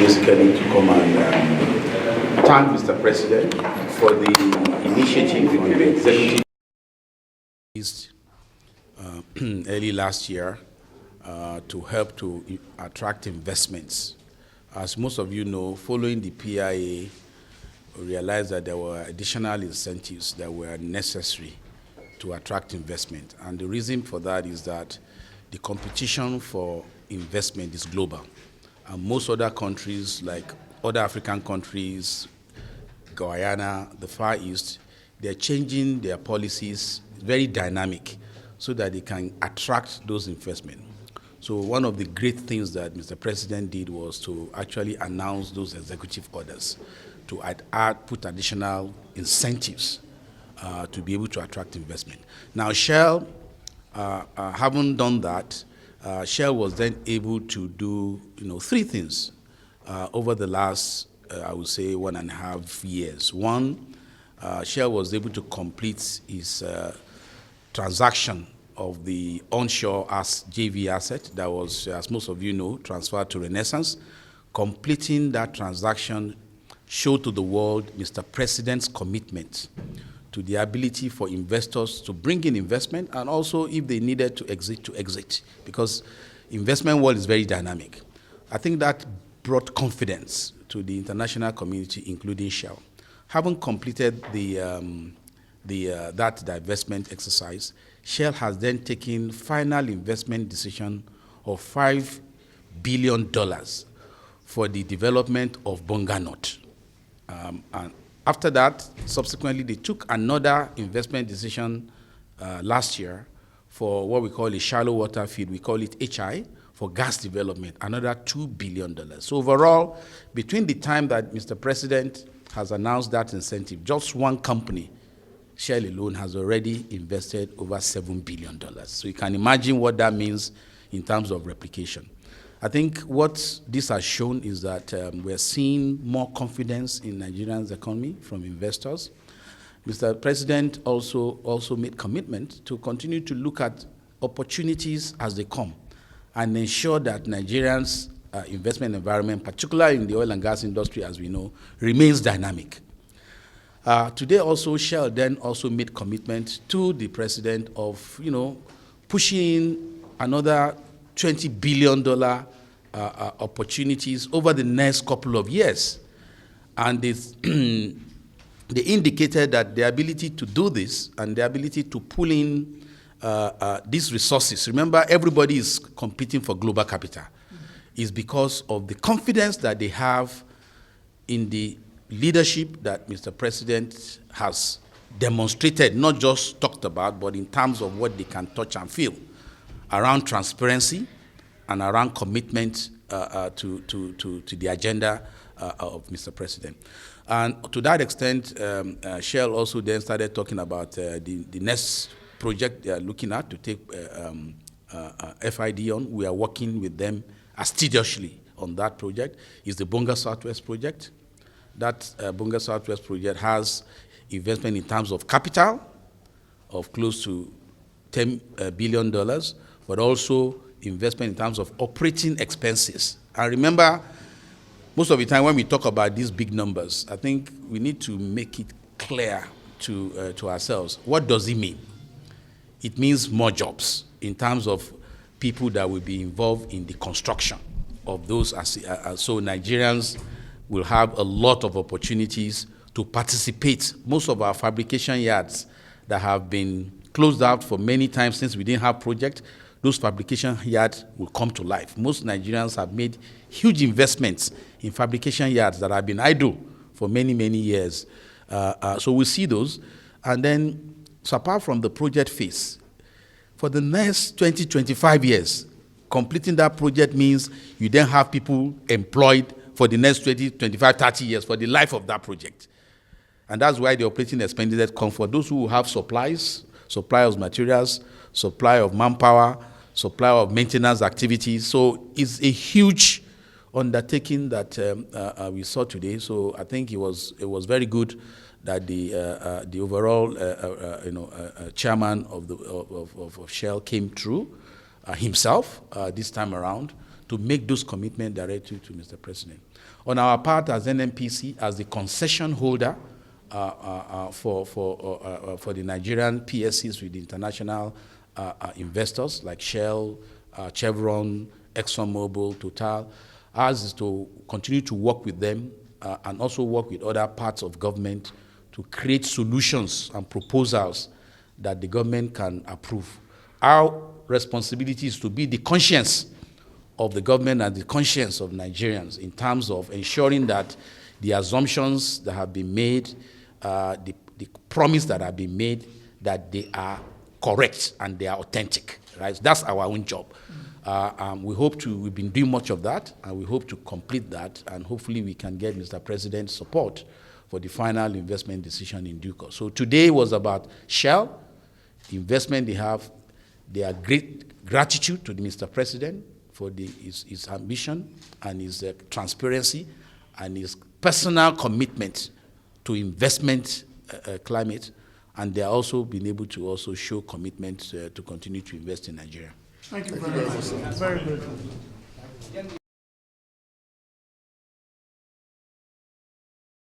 basically to come and thank Mr. President for the initiative on the executive. Early last year to help to attract investments. As most of you know, following the PIA, we realized that there were additional incentives that were necessary to attract investment. And the reason for that is that the competition for investment is global. And most other countries, like other African countries, Guyana, the Far East, they're changing their policies very dynamic so that they can attract those investment. So one of the great things that Mr. President did was to actually announce those executive orders to put additional incentives to be able to attract investment. Now Shell, having done that, Shell was then able to do three things over the last, I would say, 1.5 years. One, Shell was able to complete its transaction of the onshore JV asset that was, as most of you know, transferred to Renaissance. Completing that transaction showed to the world Mr. President's commitment to the ability for investors to bring in investment, and also if they needed to exit, because investment world is very dynamic. I think that brought confidence to the international community, including Shell. Having completed that divestment exercise, Shell has then taken final investment decision of $5 billion for the development of Bonga North. And after that, subsequently, they took another investment decision last year for what we call a shallow water field. We call it HI, for gas development, another $2 billion. So overall, between the time that Mr. President has announced that incentive, just one company, Shell alone, has already invested over $7 billion. So you can imagine what that means in terms of replication. I think what this has shown is that we're seeing more confidence in Nigerians' economy from investors. Mr. President also made commitment to continue to look at opportunities as they come and ensure that Nigerians' investment environment, particularly in the oil and gas industry, as we know, remains dynamic. Today also, Shell then also made commitment to the president of, pushing another $20 billion opportunities over the next couple of years. And they indicated that the ability to do this and the ability to pull in these resources, remember everybody is competing for global capital, is because of the confidence that they have in the leadership that Mr. President has demonstrated, not just talked about, but in terms of what they can touch and feel around transparency and around commitment to the agenda of Mr. President. And to that extent, Shell also then started talking about the next project they are looking at to take FID on. We are working with them assiduously on that project. It's the Bonga Southwest project. That Bonga Southwest project has investment in terms of capital of close to $10 billion, but also investment in terms of operating expenses. And remember, most of the time when we talk about these big numbers, I think we need to make it clear to ourselves. What does it mean? It means more jobs in terms of people that will be involved in the construction of those. So Nigerians will have a lot of opportunities to participate. Most of our fabrication yards that have been closed out for many times since we didn't have project, those fabrication yards will come to life. Most Nigerians have made huge investments in fabrication yards that have been idle for many, many years. So we see those. And then, so apart from the project phase, for the next 20, 25 years, completing that project means you then have people employed for the next 20, 25, 30 years for the life of that project. And that's why the operating expenditure come for those who have supplies, supply of materials, supply of manpower, supply of maintenance activities. So it's a huge undertaking that we saw today. So I think it was very good that the overall chairman of Shell came through himself this time around to make those commitments directly to Mr. President. On our part as NNPC, as the concession holder for the Nigerian PSCs with the international investors like Shell, Chevron, ExxonMobil, Total, ours is to continue to work with them and also work with other parts of government to create solutions and proposals that the government can approve. Our responsibility is to be the conscience of the government and the conscience of Nigerians in terms of ensuring that the assumptions that have been made, the promise that have been made, that they are correct and they are authentic, right? That's our own job. We've been doing much of that, and we hope to complete that, and hopefully we can get Mr. President's support for the final investment decision in due course. So today was about Shell, the investment they have, their great gratitude to the Mr. President for his ambition and his transparency and his personal commitment to investment climate, and they are also been able to also show commitment to continue to invest in Nigeria. Thank you very much. Very good.